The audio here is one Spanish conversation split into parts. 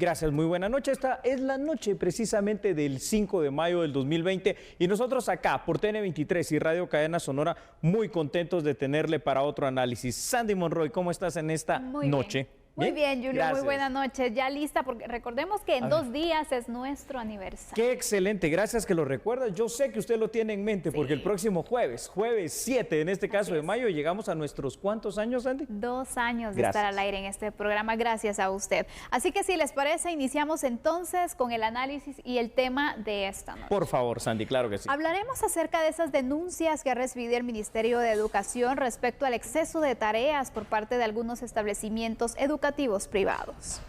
Gracias, muy buena noche. Esta es la noche precisamente del 5 de mayo del 2020 y nosotros acá por TN23 y Radio Cadena Sonora muy contentos de tenerle para otro análisis. Sandy Monroy, ¿cómo estás en esta noche? Muy bien, Julio, Gracias. muy buena noche. Ya lista, porque recordemos que en 2 días es nuestro aniversario. Qué excelente, gracias que lo recuerdas. Yo sé que usted lo tiene en mente porque el próximo jueves 7 en este caso de mayo, llegamos a nuestros ¿cuántos años, Sandy? 2 años de estar al aire en este programa, gracias a usted. Así que si les parece, iniciamos entonces con el análisis y el tema de esta noche. Por favor, Sandy, claro que sí. Hablaremos acerca de esas denuncias que ha recibido el Ministerio de Educación respecto al exceso de tareas por parte de algunos establecimientos educativos privados.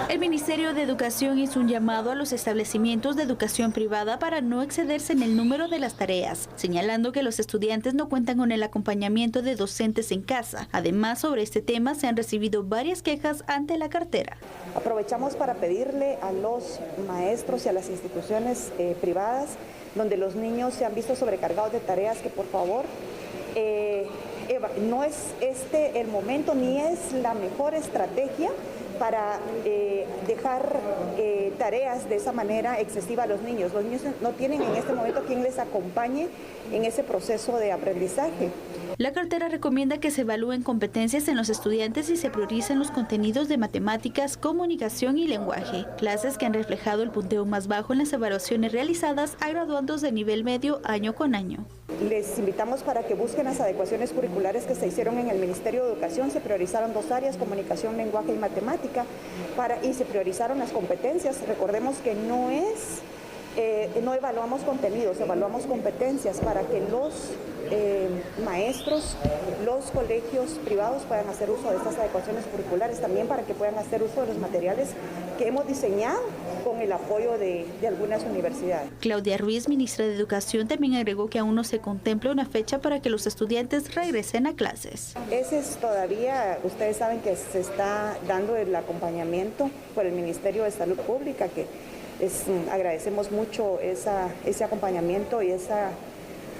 El Ministerio de Educación hizo un llamado a los establecimientos de educación privada para no excederse en el número de las tareas, señalando que los estudiantes no cuentan con el acompañamiento de docentes en casa. Además, sobre este tema se han recibido varias quejas ante la cartera. Aprovechamos para pedirle a los maestros y a las instituciones privadas, donde los niños se han visto sobrecargados de tareas, que por favor no es este el momento ni es la mejor estrategia para dejar tareas de esa manera excesiva a los niños. Los niños no tienen en este momento quien les acompañe en ese proceso de aprendizaje. La cartera recomienda que se evalúen competencias en los estudiantes y se prioricen los contenidos de matemáticas, comunicación y lenguaje, clases que han reflejado el punteo más bajo en las evaluaciones realizadas a graduandos de nivel medio año con año. Les invitamos para que busquen las adecuaciones curriculares que se hicieron en el Ministerio de Educación. Se priorizaron 2 áreas, comunicación, lenguaje y matemática, y se priorizaron las competencias. Recordemos que no evaluamos contenidos, evaluamos competencias para que los maestros, los colegios privados puedan hacer uso de estas adecuaciones curriculares, también para que puedan hacer uso de los materiales que hemos diseñado con el apoyo de algunas universidades. Claudia Ruiz, ministra de Educación, también agregó que aún no se contempla una fecha para que los estudiantes regresen a clases. Ese es todavía, ustedes saben que se está dando el acompañamiento por el Ministerio de Salud Pública, que agradecemos mucho ese acompañamiento y esa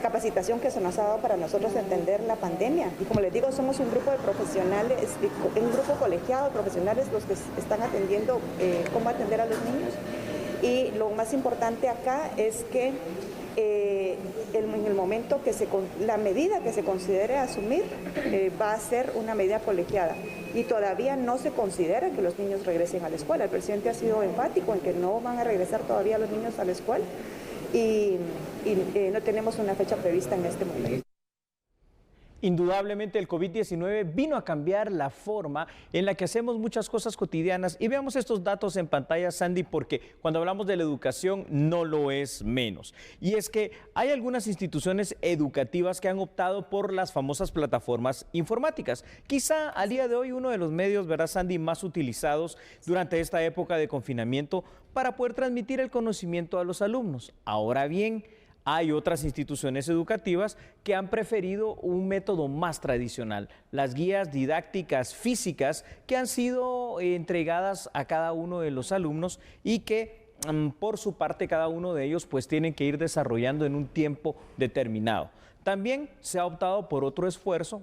capacitación que se nos ha dado para nosotros entender la pandemia. Y como les digo, somos un grupo de profesionales, un grupo colegiado de profesionales los que están atendiendo cómo atender a los niños. Y lo más importante acá es que en el momento que la medida que se considere asumir va a ser una medida colegiada. Y todavía no se considera que los niños regresen a la escuela. El presidente ha sido enfático en que no van a regresar todavía los niños a la escuela. Y no tenemos una fecha prevista en este momento. Indudablemente el COVID-19 vino a cambiar la forma en la que hacemos muchas cosas cotidianas y veamos estos datos en pantalla, Sandy, porque cuando hablamos de la educación no lo es menos. Y es que hay algunas instituciones educativas que han optado por las famosas plataformas informáticas. Quizá al día de hoy uno de los medios, ¿verdad, Sandy?, más utilizados durante esta época de confinamiento para poder transmitir el conocimiento a los alumnos. Ahora bien, hay otras instituciones educativas que han preferido un método más tradicional, las guías didácticas físicas que han sido entregadas a cada uno de los alumnos y que por su parte cada uno de ellos pues tienen que ir desarrollando en un tiempo determinado. También se ha optado por otro esfuerzo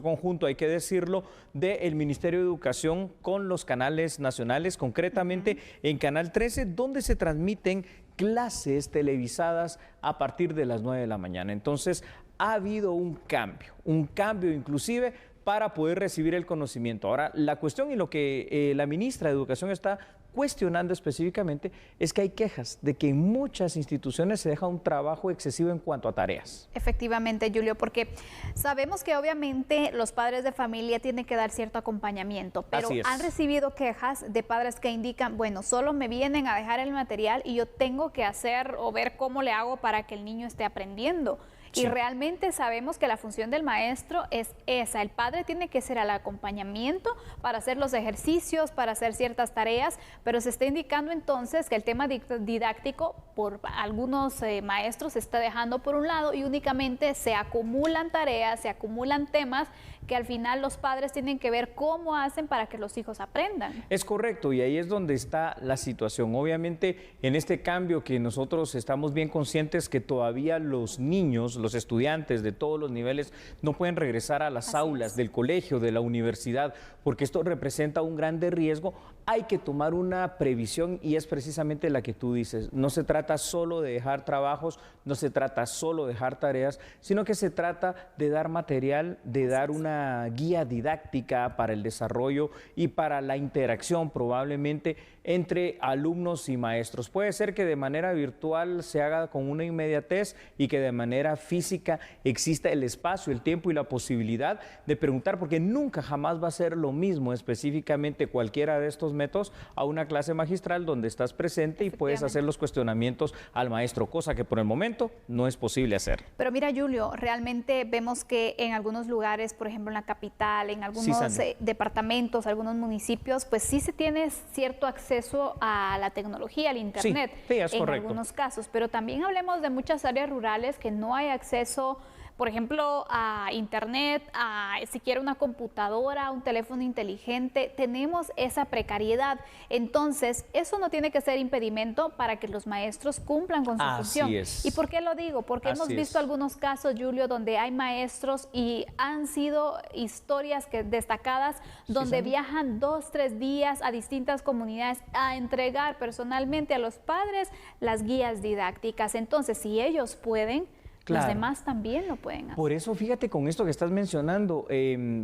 conjunto, hay que decirlo, del Ministerio de Educación con los canales nacionales, concretamente en Canal 13, donde se transmiten clases televisadas a partir de las 9 de la mañana. Entonces, ha habido un cambio inclusive para poder recibir el conocimiento. Ahora, la cuestión y lo que la ministra de Educación está cuestionando específicamente es que hay quejas de que en muchas instituciones se deja un trabajo excesivo en cuanto a tareas. Efectivamente, Julio, porque sabemos que obviamente los padres de familia tienen que dar cierto acompañamiento, pero han recibido quejas de padres que indican, bueno, solo me vienen a dejar el material y yo tengo que hacer o ver cómo le hago para que el niño esté aprendiendo. Y realmente sabemos que la función del maestro es esa. El padre tiene que ser al acompañamiento para hacer los ejercicios, para hacer ciertas tareas, pero se está indicando entonces que el tema didáctico por algunos maestros se está dejando por un lado y únicamente se acumulan tareas, se acumulan temas que al final los padres tienen que ver cómo hacen para que los hijos aprendan. Es correcto, y ahí es donde está la situación. Obviamente, en este cambio que nosotros estamos bien conscientes que todavía los niños, los estudiantes de todos los niveles no pueden regresar a las aulas del colegio, de la universidad, porque esto representa un grande riesgo. Hay que tomar una previsión y es precisamente la que tú dices. No se trata solo de dejar trabajos, no se trata solo de dejar tareas, sino que se trata de dar material, de dar una guía didáctica para el desarrollo y para la interacción probablemente entre alumnos y maestros. Puede ser que de manera virtual se haga con una inmediatez y que de manera física exista el espacio, el tiempo y la posibilidad de preguntar, porque nunca jamás va a ser lo mismo específicamente cualquiera de estos métodos a una clase magistral donde estás presente y puedes hacer los cuestionamientos al maestro, cosa que por el momento no es posible hacer. Pero mira, Julio, realmente vemos que en algunos lugares, por ejemplo en la capital, en algunos departamentos, algunos municipios, pues sí se tiene cierto acceso a la tecnología, al internet, es en correcto. Algunos casos, pero también hablemos de muchas áreas rurales que no hay acceso, por ejemplo, a internet, a siquiera una computadora, un teléfono inteligente. Tenemos esa precariedad. Entonces, eso no tiene que ser impedimento para que los maestros cumplan con su función. Es. ¿Y por qué lo digo? Porque hemos visto algunos casos, Julio, donde hay maestros y han sido historias destacadas donde viajan 2, 3 días a distintas comunidades a entregar personalmente a los padres las guías didácticas. Entonces, si ellos pueden, los demás también lo pueden hacer. Por eso, fíjate con esto que estás mencionando,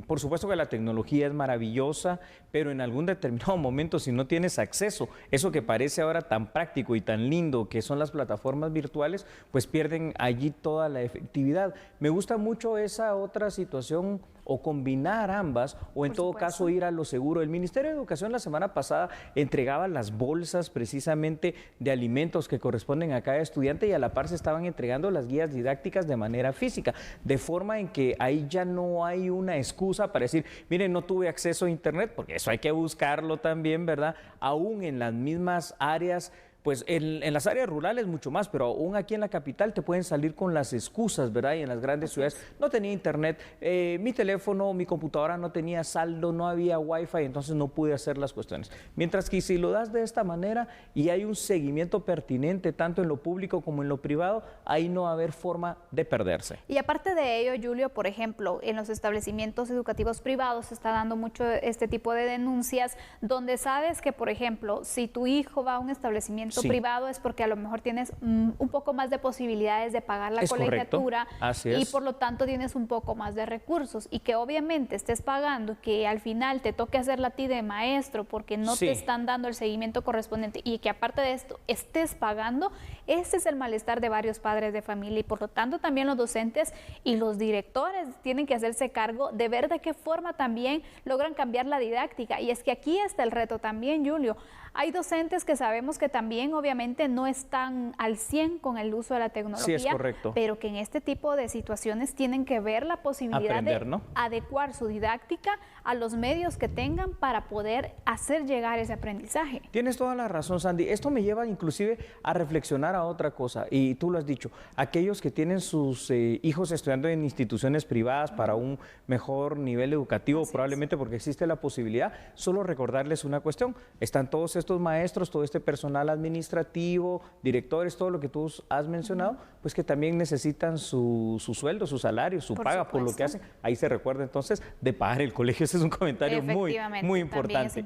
por supuesto que la tecnología es maravillosa, pero en algún determinado momento, si no tienes acceso, eso que parece ahora tan práctico y tan lindo que son las plataformas virtuales, pues pierden allí toda la efectividad. Me gusta mucho esa otra situación, o combinar ambas, o en todo caso ir a lo seguro. El Ministerio de Educación la semana pasada entregaba las bolsas precisamente de alimentos que corresponden a cada estudiante y a la par se estaban entregando las guías didácticas de manera física, de forma en que ahí ya no hay una excusa para decir, miren, no tuve acceso a internet, porque eso hay que buscarlo también, ¿verdad? Aún en las mismas áreas, pues en las áreas rurales mucho más, pero aún aquí en la capital te pueden salir con las excusas, ¿verdad? Y en las grandes ciudades no tenía internet, mi teléfono, mi computadora no tenía saldo, no había wifi, entonces no pude hacer las cuestiones. Mientras que si lo das de esta manera y hay un seguimiento pertinente tanto en lo público como en lo privado, ahí no va a haber forma de perderse. Y aparte de ello, Julio, por ejemplo, en los establecimientos educativos privados se está dando mucho este tipo de denuncias, donde sabes que, por ejemplo, si tu hijo va a un establecimiento privado es porque a lo mejor tienes un poco más de posibilidades de pagar la colegiatura y por lo tanto tienes un poco más de recursos, y que obviamente estés pagando, que al final te toque hacerla a ti de maestro porque no te están dando el seguimiento correspondiente y que aparte de esto estés pagando. Ese es el malestar de varios padres de familia y por lo tanto también los docentes y los directores tienen que hacerse cargo de ver de qué forma también logran cambiar la didáctica. Y es que aquí está el reto también, Julio. Hay docentes que sabemos que también obviamente no están al 100 con el uso de la tecnología, pero que en este tipo de situaciones tienen que ver la posibilidad de adecuar su didáctica a los medios que tengan para poder hacer llegar ese aprendizaje. Tienes toda la razón, Sandy. Esto me lleva inclusive a reflexionar a otra cosa, y tú lo has dicho, aquellos que tienen sus hijos estudiando en instituciones privadas para un mejor nivel educativo, probablemente porque existe la posibilidad, solo recordarles una cuestión: están todos estos maestros, todo este personal administrativo, directores, todo lo que tú has mencionado, pues que también necesitan su sueldo, su salario, su paga por lo que hacen. Ahí se recuerda entonces de pagar el colegio. Ese es un comentario muy importante.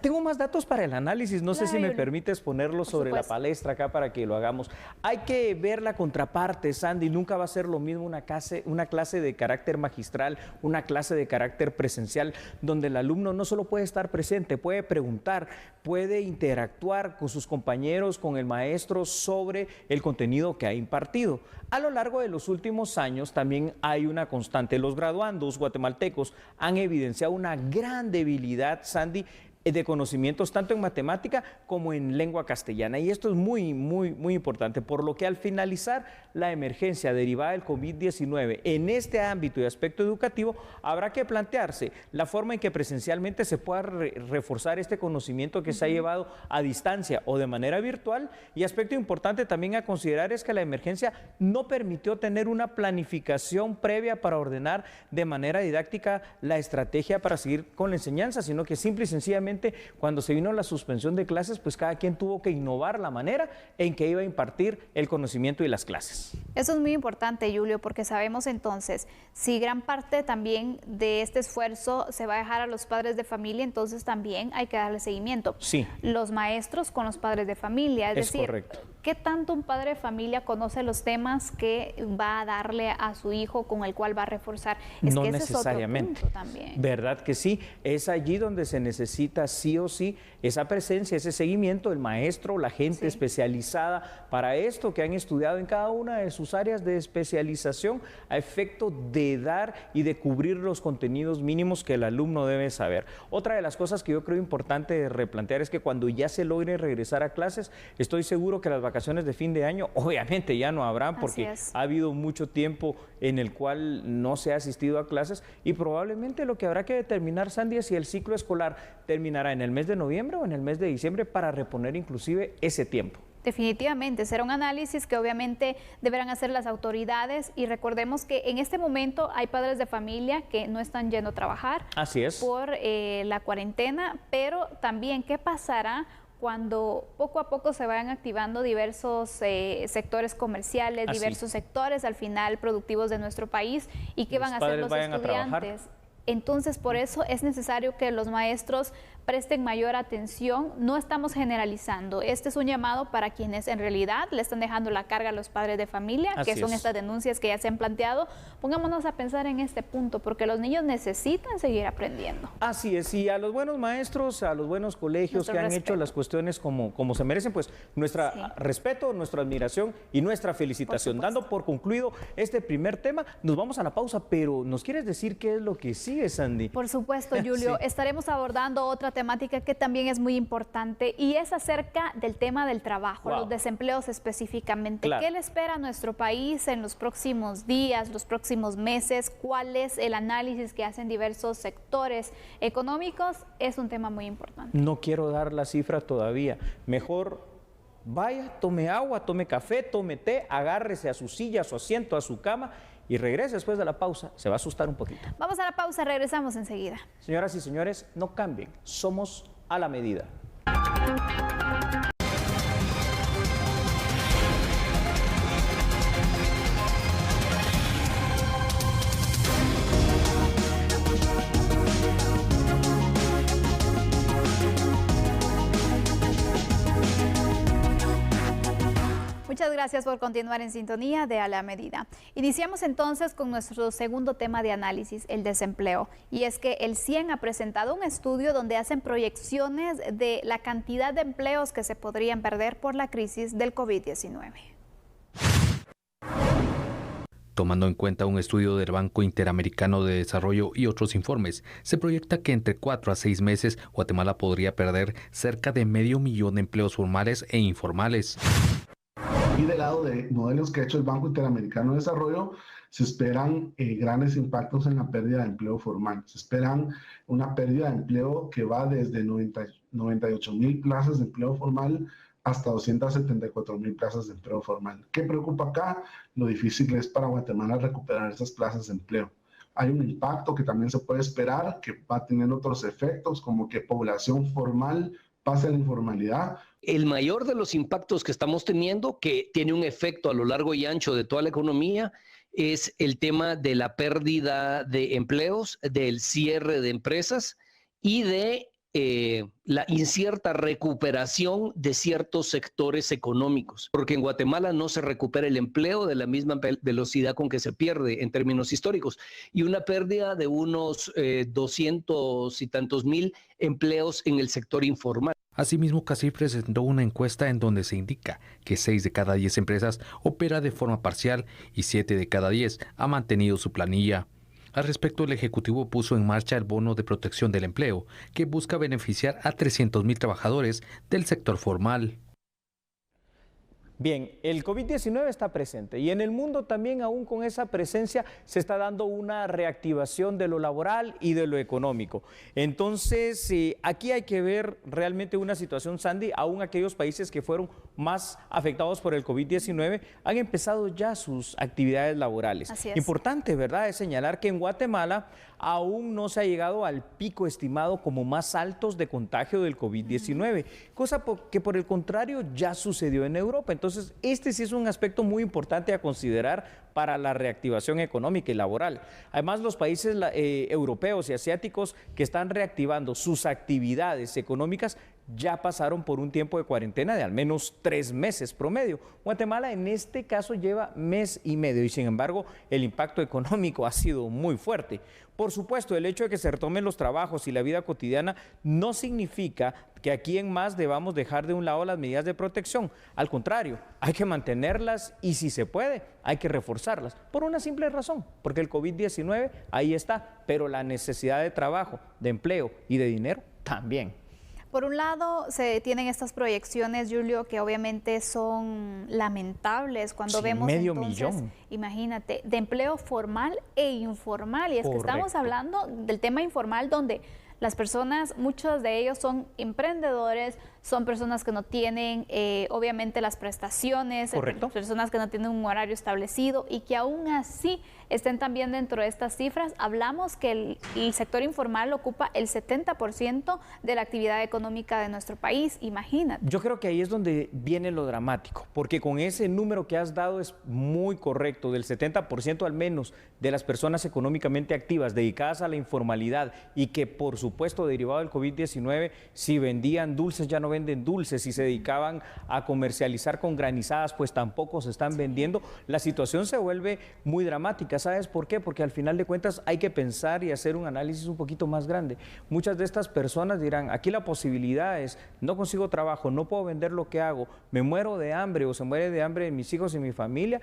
Tengo más datos para el análisis, no sé si me permites ponerlos sobre la palestra acá para que lo hagamos. Hay que ver la contraparte, Sandy. Nunca va a ser lo mismo una clase de carácter magistral, una clase de carácter presencial, donde el alumno no solo puede estar presente, puede preguntar, puede interactuar con sus compañeros, con el maestro sobre el contenido que ha impartido. A lo largo de los últimos años también hay una constante. Los graduandos guatemaltecos han evidenciado una gran debilidad, Sandy, de conocimientos tanto en matemática como en lengua castellana. Y esto es muy importante, por lo que al finalizar la emergencia derivada del COVID-19 en este ámbito y aspecto educativo, habrá que plantearse la forma en que presencialmente se pueda reforzar este conocimiento que se ha llevado a distancia o de manera virtual. Y aspecto importante también a considerar es que la emergencia no permitió tener una planificación previa para ordenar de manera didáctica la estrategia para seguir con la enseñanza, sino que simple y sencillamente cuando se vino la suspensión de clases, pues cada quien tuvo que innovar la manera en que iba a impartir el conocimiento y las clases. Eso es muy importante, Julio, porque sabemos entonces, si gran parte también de este esfuerzo se va a dejar a los padres de familia, entonces también hay que darle seguimiento. Sí. Los maestros con los padres de familia, es decir, correcto. ¿Qué tanto un padre de familia conoce los temas que va a darle a su hijo, con el cual va a reforzar? Es no que necesariamente. Ese es otro punto también. ¿Verdad que sí? Es allí donde se necesita sí o sí esa presencia, ese seguimiento del maestro, la gente especializada para esto, que han estudiado en cada una de sus áreas de especialización a efecto de dar y de cubrir los contenidos mínimos que el alumno debe saber. Otra de las cosas que yo creo importante replantear es que cuando ya se logre regresar a clases, estoy seguro que las vacaciones de fin de año obviamente ya no habrán, porque ha habido mucho tiempo en el cual no se ha asistido a clases, y probablemente lo que habrá que determinar, Sandy, es si el ciclo escolar terminará en el mes de noviembre o en el mes de diciembre para reponer inclusive ese tiempo. Definitivamente, será un análisis que obviamente deberán hacer las autoridades, y recordemos que en este momento hay padres de familia que no están yendo a trabajar. Así es. Por la cuarentena, pero también qué pasará cuando poco a poco se vayan activando diversos sectores comerciales, diversos sectores al final productivos de nuestro país, y qué van a hacer los estudiantes. Entonces, por eso es necesario que los maestros presten mayor atención. No estamos generalizando. Este es un llamado para quienes en realidad le están dejando la carga a los padres de familia, que son estas denuncias que ya se han planteado. Pongámonos a pensar en este punto, porque los niños necesitan seguir aprendiendo. Así es, y a los buenos maestros, a los buenos colegios que han hecho las cuestiones como se merecen, pues nuestro respeto, nuestra admiración y nuestra felicitación. Dando por concluido este primer tema, nos vamos a la pausa, pero ¿nos quieres decir qué es lo que sigue, Sandy? Por supuesto, Julio. Estaremos abordando otra temática que también es muy importante, y es acerca del tema del trabajo, los desempleos específicamente. ¿Qué le espera a nuestro país en los próximos días, los próximos meses? ¿Cuál es el análisis que hacen diversos sectores económicos? Es un tema muy importante. No quiero dar la cifra todavía. Mejor vaya, tome agua, tome café, tome té, agárrese a su silla, a su asiento, a su cama y regrese después de la pausa. Se va a asustar un poquito. Vamos a la pausa, regresamos enseguida. Señoras y señores, no cambien, somos a la medida. Muchas gracias por continuar en sintonía de A la Medida. Iniciamos entonces con nuestro segundo tema de análisis, el desempleo. Y es que el CIEN ha presentado un estudio donde hacen proyecciones de la cantidad de empleos que se podrían perder por la crisis del COVID-19. Tomando en cuenta un estudio del Banco Interamericano de Desarrollo y otros informes, se proyecta que entre 4 a 6 meses Guatemala podría perder cerca de 500,000 empleos formales e informales. Y del lado de modelos que ha hecho el Banco Interamericano de Desarrollo, se esperan grandes impactos en la pérdida de empleo formal. Se esperan una pérdida de empleo que va desde 98,000 plazas de empleo formal hasta 274,000 plazas de empleo formal. ¿Qué preocupa acá? Lo difícil es para Guatemala recuperar esas plazas de empleo. Hay un impacto que también se puede esperar, que va a tener otros efectos, como que población formal pasa a la informalidad. El mayor de los impactos que estamos teniendo, que tiene un efecto a lo largo y ancho de toda la economía, es el tema de la pérdida de empleos, del cierre de empresas y de la incierta recuperación de ciertos sectores económicos, porque en Guatemala no se recupera el empleo de la misma velocidad con que se pierde en términos históricos, y una pérdida de unos 200 y tantos mil empleos en el sector informal. Asimismo, CACIF presentó una encuesta en donde se indica que 6 de cada 10 empresas opera de forma parcial y 7 de cada 10 ha mantenido su planilla. Al respecto, el Ejecutivo puso en marcha el bono de protección del empleo, que busca beneficiar a 300,000 trabajadores del sector formal. Bien, el COVID-19 está presente y en el mundo también, aún con esa presencia, se está dando una reactivación de lo laboral y de lo económico. Entonces, aquí hay que ver realmente una situación, Sandy, aún aquellos países que fueron más afectados por el COVID-19 han empezado ya sus actividades laborales. Así es. Importante, ¿verdad?, es señalar que en Guatemala aún no se ha llegado al pico estimado como más altos de contagio del COVID-19, cosa que por el contrario ya sucedió en Europa. Entonces, este sí es un aspecto muy importante a considerar para la reactivación económica y laboral. Además, los países europeos y asiáticos que están reactivando sus actividades económicas ya pasaron por un tiempo de cuarentena de al menos 3 meses promedio. Guatemala en este caso lleva 1 mes y medio y sin embargo el impacto económico ha sido muy fuerte. Por supuesto, el hecho de que se retomen los trabajos y la vida cotidiana no significa que aquí en más debamos dejar de un lado las medidas de protección. Al contrario, hay que mantenerlas y si se puede, hay que reforzarlas. Por una simple razón, porque el COVID-19 ahí está, pero la necesidad de trabajo, de empleo y de dinero también. Por un lado, se tienen estas proyecciones, Julio, que obviamente son lamentables cuando vemos medio entonces, millón. Imagínate, de empleo formal e informal. Y es Correcto. que estamos hablando del tema informal donde las personas, muchos de ellos son emprendedores, son personas que no tienen obviamente las prestaciones, Correcto. personas que no tienen un horario establecido y que aún así estén también dentro de estas cifras. Hablamos que el sector informal ocupa el 70% de la actividad económica de nuestro país, imagínate. Yo creo que ahí es donde viene lo dramático, porque con ese número que has dado es muy correcto, del 70% al menos de las personas económicamente activas dedicadas a la informalidad y que por supuesto derivado del COVID-19, si vendían dulces ya no venden dulces, si se dedicaban a comercializar con granizadas pues tampoco se están vendiendo, la situación se vuelve muy dramática. ¿Sabes por qué? Porque al final de cuentas hay que pensar y hacer un análisis un poquito más grande. Muchas de estas personas dirán, aquí la posibilidad es, no consigo trabajo, no puedo vender lo que hago, me muero de hambre o se muere de hambre mis hijos y mi familia,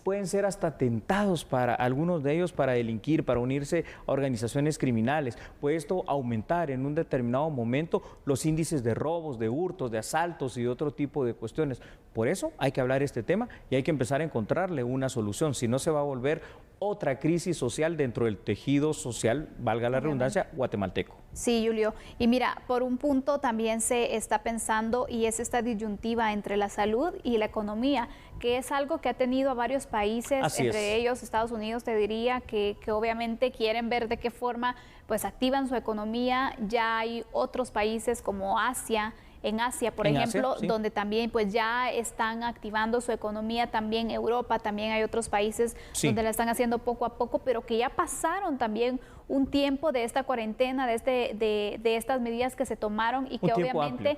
pueden ser hasta tentados para algunos de ellos para delinquir, para unirse a organizaciones criminales. Puede esto aumentar en un determinado momento los índices de robos, de hurtos, de asaltos y de otro tipo de cuestiones. Por eso hay que hablar este tema y hay que empezar a encontrarle una solución, si no se va a volver otra crisis social dentro del tejido social, valga la redundancia, guatemalteco. Sí, Julio. Y mira, por un punto también se está pensando y es esta disyuntiva entre la salud y la economía, que es algo que ha tenido a varios países, entre ellos Estados Unidos, te diría que obviamente quieren ver de qué forma pues activan su economía. Ya hay otros países como Asia, en Asia, por ejemplo, Asia, sí, donde también pues ya están activando su economía, también Europa, también hay otros países donde la están haciendo poco a poco, pero que ya pasaron también un tiempo de esta cuarentena, de estas medidas que se tomaron y que obviamente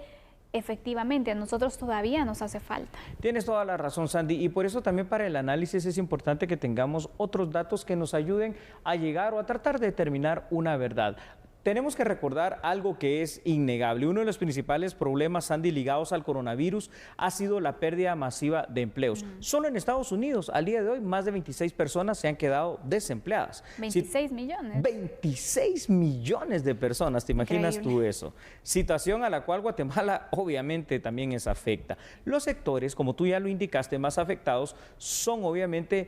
efectivamente a nosotros todavía nos hace falta. Tienes toda la razón, Sandy, y por eso también para el análisis es importante que tengamos otros datos que nos ayuden a llegar o a tratar de determinar una verdad. Tenemos que recordar algo que es innegable. Uno de los principales problemas, Sandy, ligados al coronavirus ha sido la pérdida masiva de empleos. Solo en Estados Unidos, al día de hoy, más de 26 personas se han quedado desempleadas. 26 millones. 26 millones de personas, ¿te imaginas tú eso? Situación a la cual Guatemala obviamente también es afecta. Los sectores, como tú ya lo indicaste, más afectados son obviamente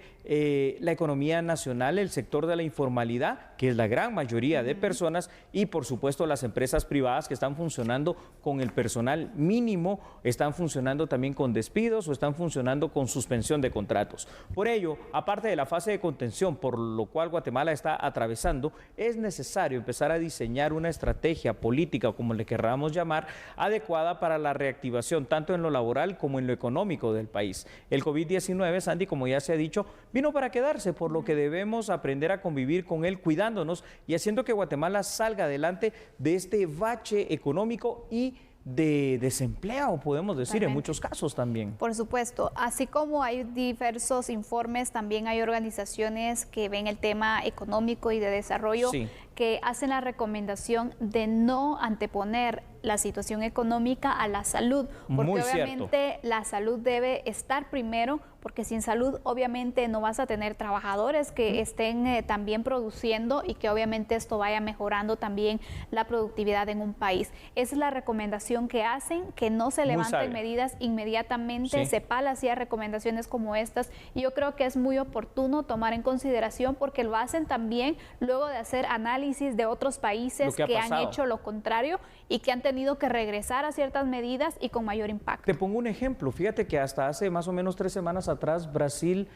la economía nacional, el sector de la informalidad, que es la gran mayoría de personas, y por supuesto las empresas privadas que están funcionando con el personal mínimo, están funcionando también con despidos o están funcionando con suspensión de contratos. Por ello, aparte de la fase de contención por lo cual Guatemala está atravesando, es necesario empezar a diseñar una estrategia política, como le querramos llamar, adecuada para la reactivación tanto en lo laboral como en lo económico del país. El COVID-19, Sandy, como ya se ha dicho, vino para quedarse, por lo que debemos aprender a convivir con él cuidándonos y haciendo que Guatemala salga adelante de este bache económico y de desempleo, podemos decir, en muchos casos también. Por supuesto, así como hay diversos informes, también hay organizaciones que ven el tema económico y de desarrollo que hacen la recomendación de no anteponer la situación económica a la salud, porque obviamente la salud debe estar primero, porque sin salud obviamente no vas a tener trabajadores que estén también produciendo y que obviamente esto vaya mejorando también la productividad en un país. Esa es la recomendación que hacen, que no se levanten medidas inmediatamente, CEPAL hacía recomendaciones como estas y yo creo que es muy oportuno tomar en consideración porque lo hacen también luego de hacer análisis de otros países que han hecho lo contrario y que han tenido que regresar a ciertas medidas y con mayor impacto. Te pongo un ejemplo, fíjate que hasta hace más o menos 3 semanas atrás Brasil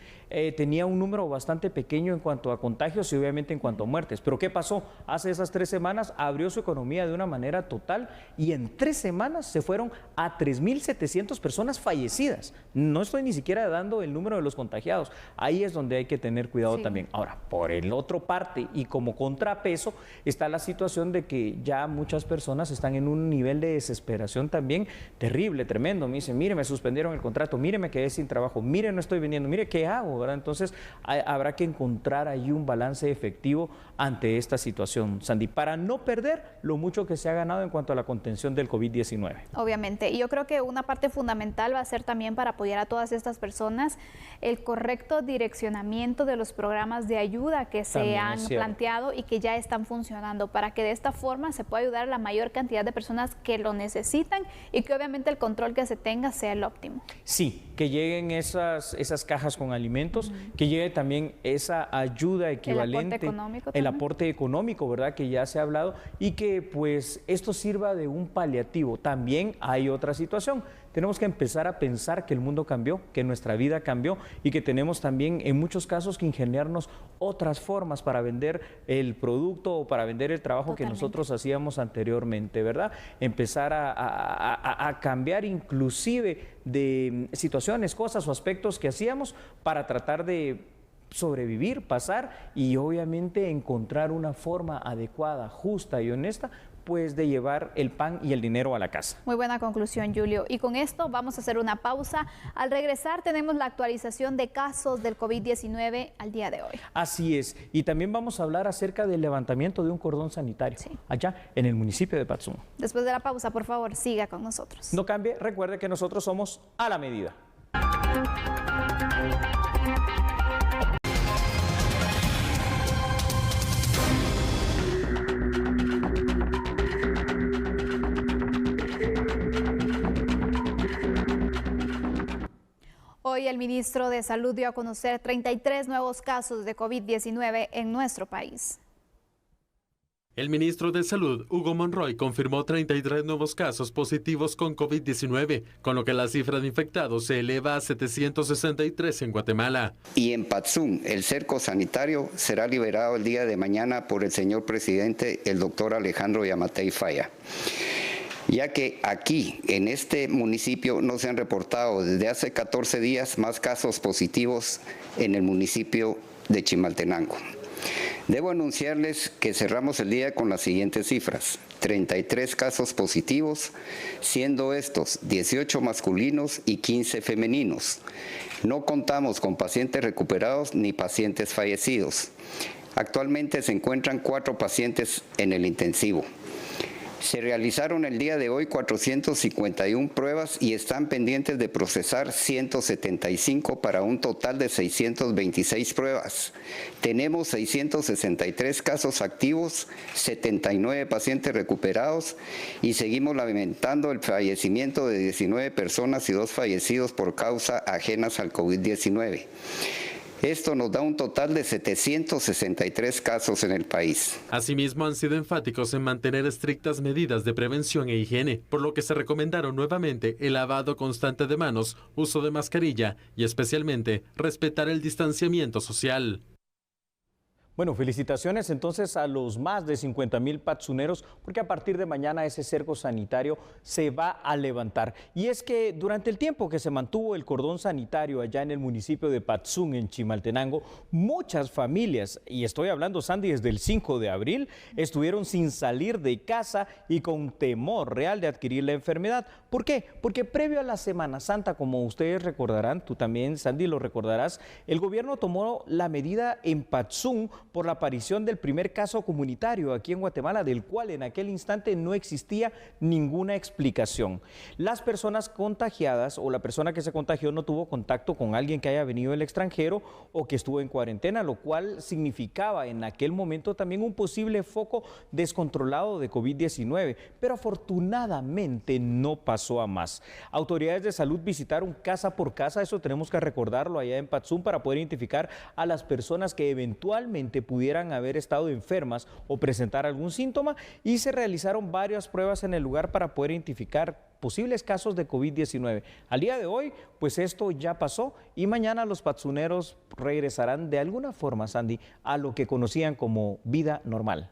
tenía un número bastante pequeño en cuanto a contagios y obviamente en cuanto a muertes, pero ¿qué pasó? Hace esas 3 semanas abrió su economía de una manera total y en 3 semanas se fueron a 3.700 personas fallecidas. No estoy ni siquiera dando el número de los contagiados, ahí es donde hay que tener cuidado también. Ahora, por el otro parte y como contrapeso está la situación de que ya muchas personas están en un nivel de desesperación también terrible, tremendo. Me dicen, mire, me suspendieron el contrato, mire, me quedé sin trabajo, mire, no estoy vendiendo, mire, ¿qué hago? ¿Verdad? Entonces, habrá que encontrar ahí un balance efectivo ante esta situación, Sandy, para no perder lo mucho que se ha ganado en cuanto a la contención del COVID-19. Obviamente, y yo creo que una parte fundamental va a ser también para apoyar a todas estas personas el correcto direccionamiento de los programas de ayuda que se han planteado y que ya están funcionando, para que de esta forma se pueda ayudar a la mayor cantidad de personas que lo necesitan y que obviamente el control que se tenga sea el óptimo. Sí, que lleguen esas cajas con alimentos, que llegue también esa ayuda equivalente, el aporte económico, ¿verdad? Que ya se ha hablado y que pues esto sirva de un paliativo. También hay otra situación. Tenemos que empezar a pensar que el mundo cambió, que nuestra vida cambió y que tenemos también en muchos casos que ingeniarnos otras formas para vender el producto o para vender el trabajo que nosotros hacíamos anteriormente, ¿verdad? Empezar a cambiar inclusive de situaciones, cosas o aspectos que hacíamos para tratar de sobrevivir, pasar y obviamente encontrar una forma adecuada, justa y honesta pues de llevar el pan y el dinero a la casa. Muy buena conclusión, Julio. Y con esto vamos a hacer una pausa. Al regresar tenemos la actualización de casos del COVID-19 al día de hoy. Así es. Y también vamos a hablar acerca del levantamiento de un cordón sanitario allá en el municipio de Patzum. Después de la pausa, por favor, siga con nosotros. No cambie, recuerde que nosotros somos a la medida. Hoy el ministro de Salud dio a conocer 33 nuevos casos de COVID-19 en nuestro país. El ministro de Salud, Hugo Monroy, confirmó 33 nuevos casos positivos con COVID-19, con lo que la cifra de infectados se eleva a 763 en Guatemala. Y en Patzum, el cerco sanitario será liberado el día de mañana por el señor presidente, el doctor Alejandro Yamatei Falla, ya que aquí, en este municipio, no se han reportado desde hace 14 días más casos positivos en el municipio de Chimaltenango. Debo anunciarles que cerramos el día con las siguientes cifras: 33 casos positivos, siendo estos 18 masculinos y 15 femeninos. No contamos con pacientes recuperados ni pacientes fallecidos. Actualmente se encuentran 4 pacientes en el intensivo. Se realizaron el día de hoy 451 pruebas y están pendientes de procesar 175 para un total de 626 pruebas. Tenemos 663 casos activos, 79 pacientes recuperados y seguimos lamentando el fallecimiento de 19 personas y 2 fallecidos por causa ajenas al COVID-19. Esto nos da un total de 763 casos en el país. Asimismo, han sido enfáticos en mantener estrictas medidas de prevención e higiene, por lo que se recomendaron nuevamente el lavado constante de manos, uso de mascarilla y especialmente respetar el distanciamiento social. Bueno, felicitaciones entonces a los más de 50,000 patzuneros, porque a partir de mañana ese cerco sanitario se va a levantar. Y es que durante el tiempo que se mantuvo el cordón sanitario allá en el municipio de Patzum, en Chimaltenango, muchas familias, y estoy hablando, Sandy, desde el 5 de abril, estuvieron sin salir de casa y con temor real de adquirir la enfermedad. ¿Por qué? Porque previo a la Semana Santa, como ustedes recordarán, tú también, Sandy, lo recordarás, el gobierno tomó la medida en Patzum por la aparición del primer caso comunitario aquí en Guatemala, del cual en aquel instante no existía ninguna explicación. Las personas contagiadas o la persona que se contagió no tuvo contacto con alguien que haya venido del extranjero o que estuvo en cuarentena, lo cual significaba en aquel momento también un posible foco descontrolado de COVID-19, pero afortunadamente no pasó a más. Autoridades de salud visitaron casa por casa, eso tenemos que recordarlo, allá en Patzún, para poder identificar a las personas que eventualmente pudieran haber estado enfermas o presentar algún síntoma, y se realizaron varias pruebas en el lugar para poder identificar posibles casos de COVID-19. Al día de hoy, pues esto ya pasó y mañana los patzuneros regresarán de alguna forma, Sandy, a lo que conocían como vida normal.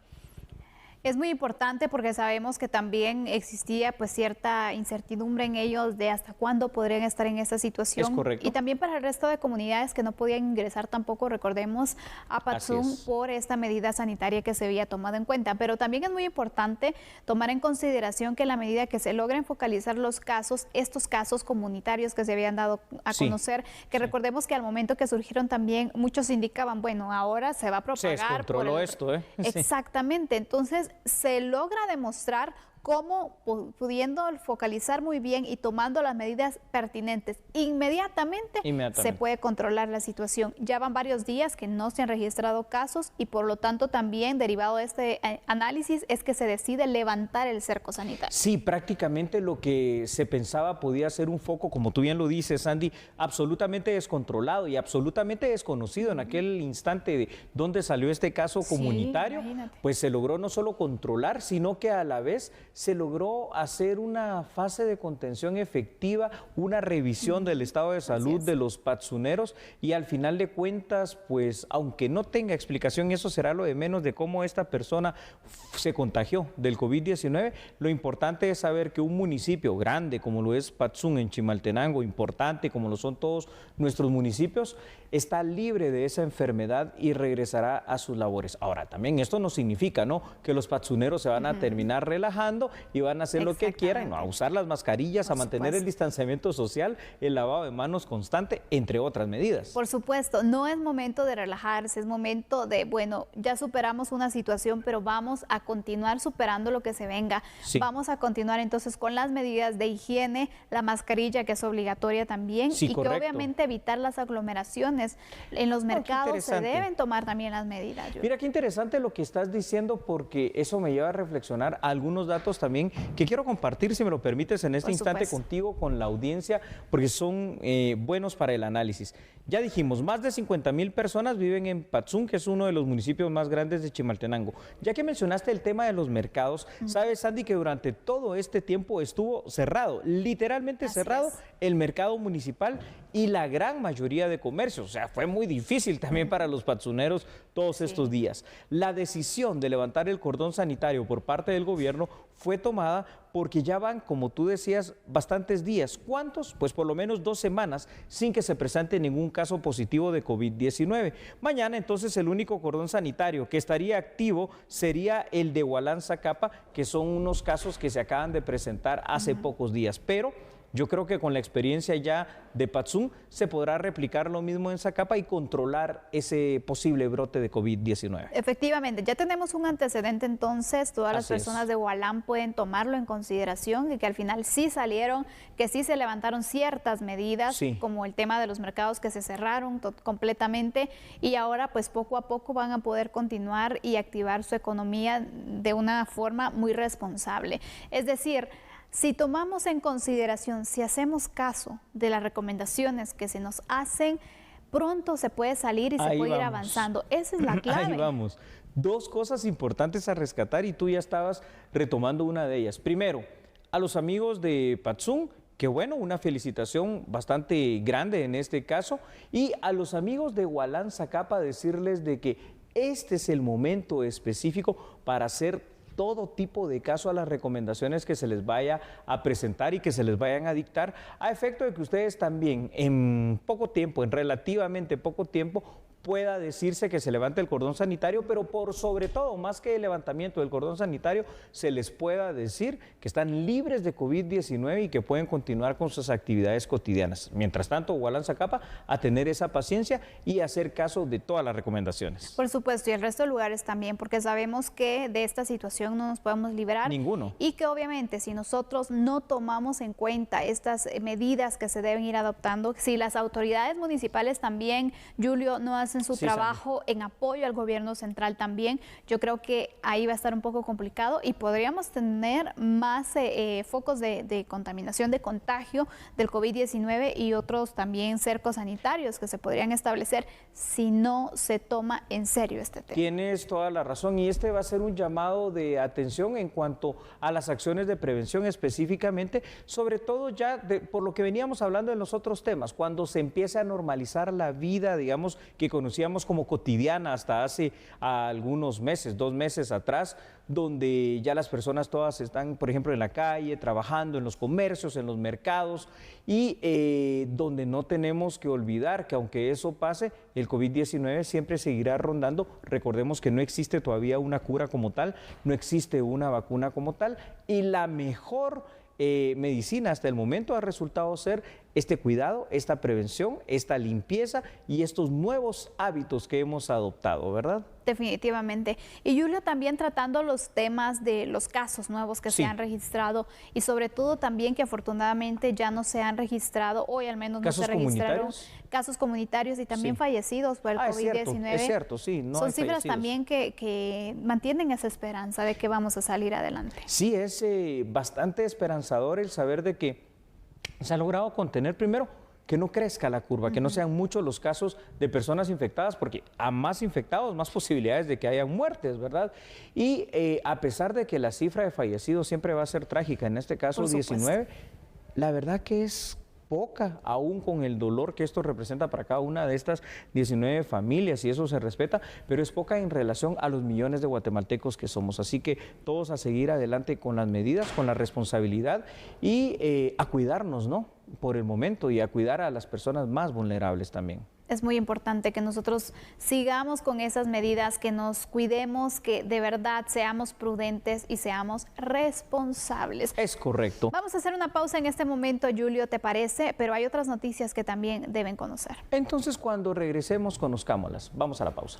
Es muy importante porque sabemos que también existía pues cierta incertidumbre en ellos de hasta cuándo podrían estar en esta situación. Es correcto. Y también para el resto de comunidades que no podían ingresar tampoco, recordemos, a Patzún por esta medida sanitaria que se había tomado en cuenta. Pero también es muy importante tomar en consideración que en la medida que se logren focalizar los casos, estos casos comunitarios que se habían dado a conocer, que recordemos que al momento que surgieron también muchos indicaban, bueno, ahora se va a propagar. Se descontroló esto, ¿eh? Exactamente, entonces se logra demostrar cómo, pudiendo focalizar muy bien y tomando las medidas pertinentes inmediatamente, se puede controlar la situación. Ya van varios días que no se han registrado casos y por lo tanto también derivado de este análisis es que se decide levantar el cerco sanitario. Sí, prácticamente lo que se pensaba podía ser un foco, como tú bien lo dices, Sandy, absolutamente descontrolado y absolutamente desconocido en aquel instante de donde salió este caso comunitario, pues se logró no solo controlar, sino que a la vez se logró hacer una fase de contención efectiva, una revisión del estado de salud de los patzuneros y al final de cuentas, pues aunque no tenga explicación, eso será lo de menos de cómo esta persona se contagió del COVID-19. Lo importante es saber que un municipio grande como lo es Patzún en Chimaltenango, importante como lo son todos nuestros municipios, está libre de esa enfermedad y regresará a sus labores. Ahora, también esto no significa, ¿no?, que los patzuneros se van a terminar relajando y van a hacer lo que quieran, ¿no?, a usar las mascarillas, a mantener el distanciamiento social, el lavado de manos constante, entre otras medidas. Por supuesto, no es momento de relajarse, es momento de, bueno, ya superamos una situación, pero vamos a continuar superando lo que se venga. Vamos a continuar entonces con las medidas de higiene, la mascarilla que es obligatoria también y que obviamente evitar las aglomeraciones. En los mercados se deben tomar también las medidas. Mira qué interesante lo que estás diciendo, porque eso me lleva a reflexionar algunos datos también que quiero compartir, si me lo permites, en este instante contigo, con la audiencia, porque son buenos para el análisis. Ya dijimos, más de 50,000 personas viven en Patzún, que es uno de los municipios más grandes de Chimaltenango. Ya que mencionaste el tema de los mercados, sabes, Sandy, que durante todo este tiempo estuvo cerrado, literalmente cerrado, el mercado municipal y la gran mayoría de comercios. O sea, fue muy difícil también para los patzuneros todos estos días. La decisión de levantar el cordón sanitario por parte del gobierno fue tomada porque ya van, como tú decías, bastantes días. ¿Cuántos? Pues por lo menos 2 semanas sin que se presente ningún caso positivo de COVID-19. Mañana entonces el único cordón sanitario que estaría activo sería el de Hualán-Zacapa, que son unos casos que se acaban de presentar hace pocos días. Pero yo creo que con la experiencia ya de Patzún se podrá replicar lo mismo en Zacapa y controlar ese posible brote de COVID-19. Efectivamente, ya tenemos un antecedente entonces, todas las personas de Hualán pueden tomarlo en consideración y que al final sí salieron, que sí se levantaron ciertas medidas, como el tema de los mercados que se cerraron completamente y ahora pues poco a poco van a poder continuar y activar su economía de una forma muy responsable. Es decir, si tomamos en consideración, si hacemos caso de las recomendaciones que se nos hacen, pronto se puede salir y se puede ir avanzando. Esa es la clave. Ahí vamos. 2 cosas importantes a rescatar y tú ya estabas retomando una de ellas. Primero, a los amigos de Patzún, que bueno, una felicitación bastante grande en este caso, y a los amigos de Hualán-Zacapa decirles de que este es el momento específico para hacer todo tipo de caso a las recomendaciones que se les vaya a presentar y que se les vayan a dictar, a efecto de que ustedes también en poco tiempo, en relativamente poco tiempo, pueda decirse que se levante el cordón sanitario, pero por sobre todo, más que el levantamiento del cordón sanitario, se les pueda decir que están libres de COVID-19 y que pueden continuar con sus actividades cotidianas. Mientras tanto, Gualán Zacapa, a tener esa paciencia y hacer caso de todas las recomendaciones. Por supuesto, y el resto de lugares también, porque sabemos que de esta situación no nos podemos liberar. Ninguno. Y que obviamente si nosotros no tomamos en cuenta estas medidas que se deben ir adoptando, si las autoridades municipales también, Julio, no hacen su trabajo en apoyo al gobierno central también, yo creo que ahí va a estar un poco complicado y podríamos tener más focos de contaminación, de contagio del COVID-19 y otros también cercos sanitarios que se podrían establecer si no se toma en serio este tema. Tienes toda la razón, y este va a ser un llamado de atención en cuanto a las acciones de prevención específicamente, sobre todo ya por lo que veníamos hablando en los otros temas, cuando se empiece a normalizar la vida, digamos, que conocíamos como cotidiana hasta hace algunos meses, 2 meses atrás, donde ya las personas todas están, por ejemplo, en la calle, trabajando en los comercios, en los mercados, y donde no tenemos que olvidar que aunque eso pase, el COVID-19 siempre seguirá rondando. Recordemos que no existe todavía una cura como tal, no existe una vacuna como tal, y la mejor medicina hasta el momento ha resultado ser este cuidado, esta prevención, esta limpieza y estos nuevos hábitos que hemos adoptado, ¿verdad? Definitivamente. Y Julio, también tratando los temas de los casos nuevos que se han registrado y sobre todo también que afortunadamente ya no se han registrado, hoy al menos no se registraron casos comunitarios y también fallecidos por el COVID-19. Es cierto, sí. No son cifras también que mantienen esa esperanza de que vamos a salir adelante. Sí, es bastante esperanzador el saber de que se ha logrado contener primero que no crezca la curva, que no sean muchos los casos de personas infectadas, porque a más infectados, más posibilidades de que haya muertes, ¿verdad? Y a pesar de que la cifra de fallecidos siempre va a ser trágica, en este caso 19, la verdad que es poca, aún con el dolor que esto representa para cada una de estas 19 familias, y eso se respeta, pero es poca en relación a los millones de guatemaltecos que somos. Así que todos a seguir adelante con las medidas, con la responsabilidad y a cuidarnos, ¿no? Por el momento, y a cuidar a las personas más vulnerables también. Es muy importante que nosotros sigamos con esas medidas, que nos cuidemos, que de verdad seamos prudentes y seamos responsables. Es correcto. Vamos a hacer una pausa en este momento, Julio, ¿te parece? Pero hay otras noticias que también deben conocer. Entonces, cuando regresemos, conozcámoslas. Vamos a la pausa.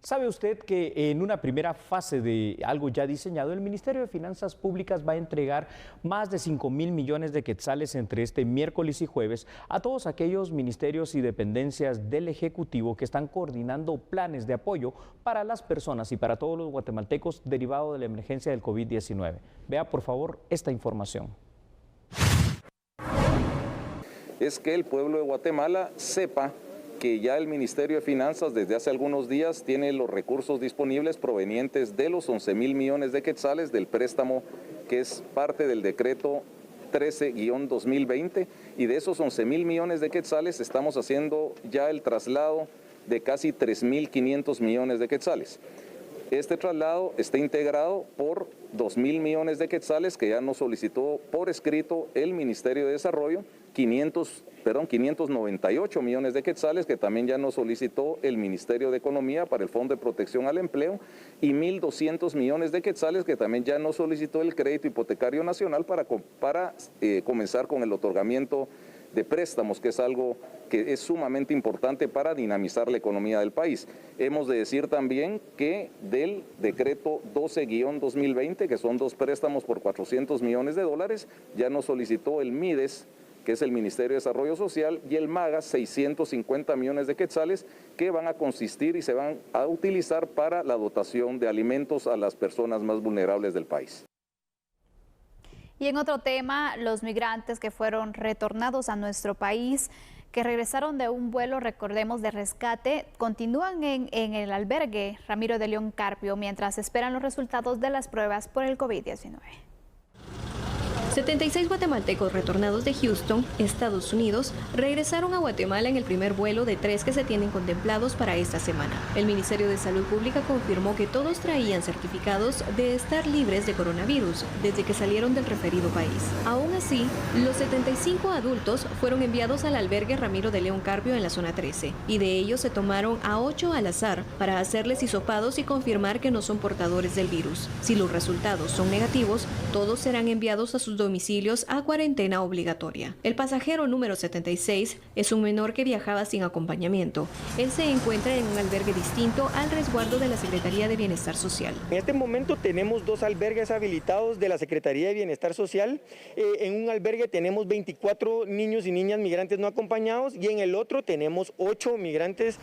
¿Sabe usted que en una primera fase de algo ya diseñado, el Ministerio de Finanzas Públicas va a entregar más de 5,000 millones de quetzales entre este miércoles y jueves a todos aquellos ministerios y dependencias del Ejecutivo que están coordinando planes de apoyo para las personas y para todos los guatemaltecos derivado de la emergencia del COVID-19? Vea, por favor, esta información. Es que el pueblo de Guatemala sepa que ya el Ministerio de Finanzas desde hace algunos días tiene los recursos disponibles provenientes de los 11,000 millones de quetzales del préstamo que es parte del decreto 13-2020, y de esos 11,000 millones de quetzales estamos haciendo ya el traslado de casi 3,500 millones de quetzales. Este traslado está integrado por 2,000 millones de quetzales que ya nos solicitó por escrito el Ministerio de Desarrollo, 598 millones de quetzales que también ya nos solicitó el Ministerio de Economía para el Fondo de Protección al Empleo, y 1,200 millones de quetzales que también ya nos solicitó el Crédito Hipotecario Nacional para comenzar con el otorgamiento de préstamos, que es algo que es sumamente importante para dinamizar la economía del país. Hemos de decir también que del decreto 12-2020, que son 2 préstamos por 400 millones de dólares, ya nos solicitó el MIDES, que es el Ministerio de Desarrollo Social, y el MAGAS, 650 millones de quetzales, que van a consistir y se van a utilizar para la dotación de alimentos a las personas más vulnerables del país. Y en otro tema, los migrantes que fueron retornados a nuestro país, que regresaron de un vuelo, recordemos, de rescate, continúan en el albergue Ramiro de León Carpio mientras esperan los resultados de las pruebas por el COVID-19. 76 guatemaltecos retornados de Houston, Estados Unidos, regresaron a Guatemala en el primer vuelo de 3 que se tienen contemplados para esta semana. El Ministerio de Salud Pública confirmó que todos traían certificados de estar libres de coronavirus desde que salieron del referido país. Aún así, los 75 adultos fueron enviados al albergue Ramiro de León Carpio en la zona 13, y de ellos se tomaron a 8 al azar para hacerles hisopados y confirmar que no son portadores del virus. Si los resultados son negativos, todos serán enviados a sus domicilios a cuarentena obligatoria. El pasajero número 76 es un menor que viajaba sin acompañamiento. Él se encuentra en un albergue distinto al resguardo de la Secretaría de Bienestar Social. En este momento tenemos 2 albergues habilitados de la Secretaría de Bienestar Social. En un albergue tenemos 24 niños y niñas migrantes no acompañados y en el otro tenemos 8 migrantes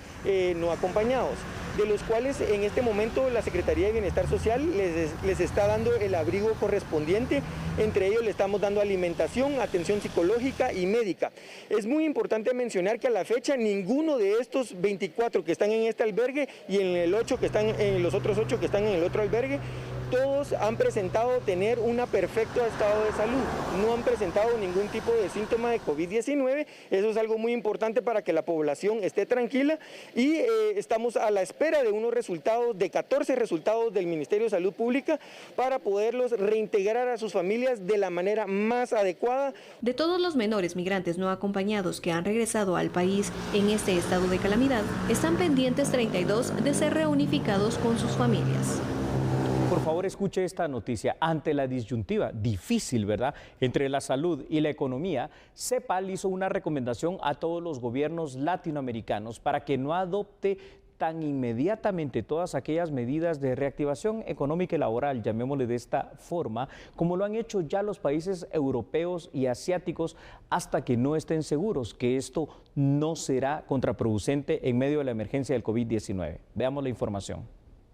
no acompañados, de los cuales en este momento la Secretaría de Bienestar Social les está dando el abrigo correspondiente. Entre ellos le estamos dando alimentación, atención psicológica y médica. Es muy importante mencionar que a la fecha ninguno de estos 24 que están en este albergue y en el 8 que están en los otros 8 que están en el otro albergue, todos han presentado tener un perfecto estado de salud, no han presentado ningún tipo de síntoma de COVID-19. Eso es algo muy importante para que la población esté tranquila y estamos a la espera de unos resultados, de 14 resultados del Ministerio de Salud Pública para poderlos reintegrar a sus familias de la manera más adecuada. De todos los menores migrantes no acompañados que han regresado al país en este estado de calamidad, están pendientes 32 de ser reunificados con sus familias. Por favor, escuche esta noticia. Ante la disyuntiva difícil, ¿verdad?, entre la salud y la economía, CEPAL hizo una recomendación a todos los gobiernos latinoamericanos para que no adopte tan inmediatamente todas aquellas medidas de reactivación económica y laboral, llamémosle de esta forma, como lo han hecho ya los países europeos y asiáticos, hasta que no estén seguros que esto no será contraproducente en medio de la emergencia del COVID-19. Veamos la información.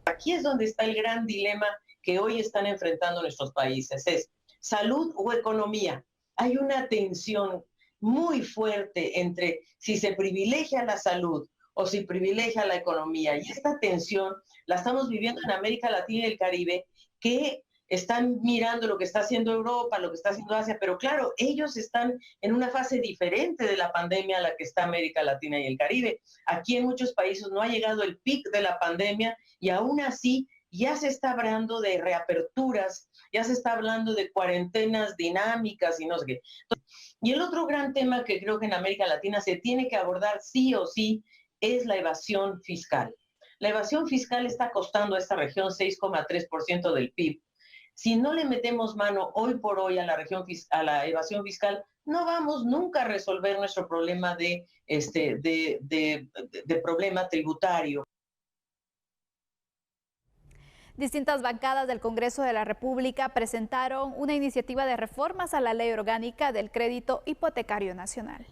Aquí es donde está el gran dilema que hoy están enfrentando nuestros países, es salud o economía. Hay una tensión muy fuerte entre si se privilegia la salud o si privilegia la economía. Y esta tensión la estamos viviendo en América Latina y el Caribe, que están mirando lo que está haciendo Europa, lo que está haciendo Asia, pero claro, ellos están en una fase diferente de la pandemia a la que está América Latina y el Caribe. Aquí en muchos países no ha llegado el pic de la pandemia y aún así ya se está hablando de reaperturas, ya se está hablando de cuarentenas dinámicas y no sé qué. Y el otro gran tema que creo que en América Latina se tiene que abordar sí o sí es la evasión fiscal. La evasión fiscal está costando a esta región 6,3% del PIB. Si no le metemos mano hoy por hoy a la evasión fiscal, no vamos nunca a resolver nuestro problema de problema tributario. Distintas bancadas del Congreso de la República presentaron una iniciativa de reformas a la Ley Orgánica del Crédito Hipotecario Nacional.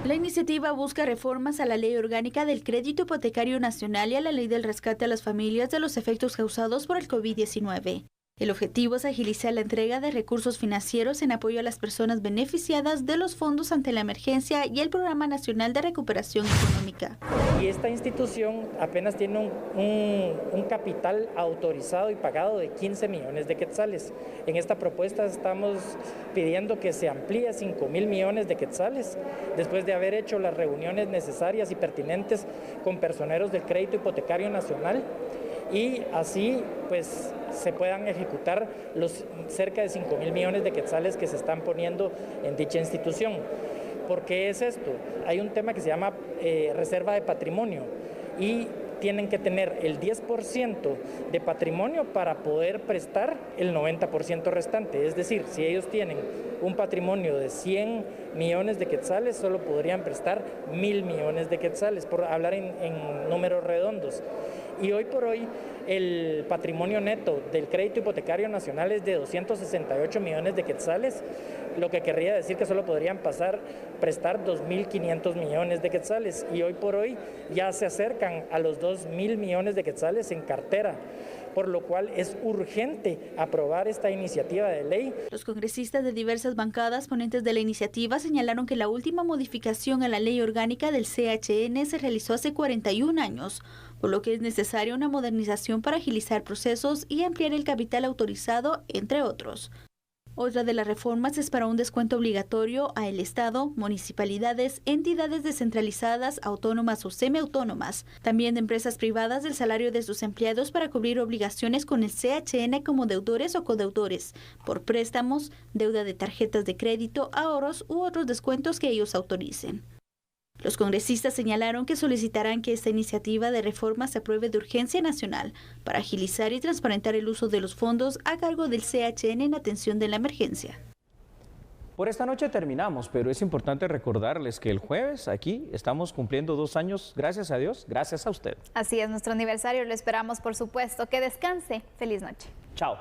La iniciativa busca reformas a la Ley Orgánica del Crédito Hipotecario Nacional y a la Ley del Rescate a las Familias de los efectos causados por el COVID-19. El objetivo es agilizar la entrega de recursos financieros en apoyo a las personas beneficiadas de los fondos ante la emergencia y el Programa Nacional de Recuperación Económica. Y esta institución apenas tiene un capital autorizado y pagado de 15 millones de quetzales. En esta propuesta estamos pidiendo que se amplíe a 5.000 millones de quetzales, después de haber hecho las reuniones necesarias y pertinentes con personeros del Crédito Hipotecario Nacional, y así pues se puedan ejecutar los cerca de 5.000 millones de quetzales que se están poniendo en dicha institución. ¿Por qué es esto? Hay un tema que se llama reserva de patrimonio y tienen que tener el 10% de patrimonio para poder prestar el 90% restante. Es decir, si ellos tienen un patrimonio de 100 millones de quetzales, solo podrían prestar 1.000 millones de quetzales, por hablar en números redondos. Y hoy por hoy el patrimonio neto del Crédito Hipotecario Nacional es de 268 millones de quetzales, lo que querría decir que solo podrían prestar 2.500 millones de quetzales, y hoy por hoy ya se acercan a los 2.000 millones de quetzales en cartera, por lo cual es urgente aprobar esta iniciativa de ley. Los congresistas de diversas bancadas ponentes de la iniciativa señalaron que la última modificación a la ley orgánica del CHN se realizó hace 41 años, por lo que es necesaria una modernización para agilizar procesos y ampliar el capital autorizado, entre otros. Otra de las reformas es para un descuento obligatorio a el Estado, municipalidades, entidades descentralizadas, autónomas o semiautónomas, también de empresas privadas del salario de sus empleados para cubrir obligaciones con el CHN como deudores o codeudores, por préstamos, deuda de tarjetas de crédito, ahorros u otros descuentos que ellos autoricen. Los congresistas señalaron que solicitarán que esta iniciativa de reforma se apruebe de urgencia nacional para agilizar y transparentar el uso de los fondos a cargo del CHN en atención de la emergencia. Por esta noche terminamos, pero es importante recordarles que el jueves aquí estamos cumpliendo 2 años, gracias a Dios, gracias a usted. Así es, nuestro aniversario lo esperamos, por supuesto. Que descanse. Feliz noche. Chao.